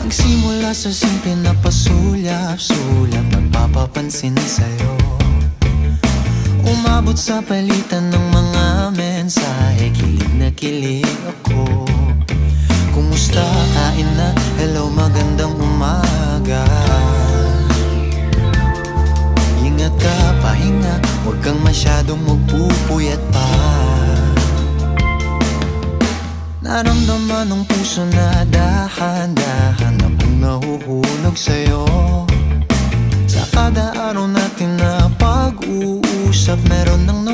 Nagsimula sa simple na pasulyap-sulyap, nagpapapansin sa'yo. Umabot sa palitan ng mga mensahe, kilig na kilig ako. Kumusta, kain na, hello, magandang umaga. Ingat ka, pahinga, huwag kang masyadong magpupuyat pa. Naramdaman ng puso na dahan-dahan na pong nahuhulog sa'yo. Sa kada araw natin na pag-uusap, meron nang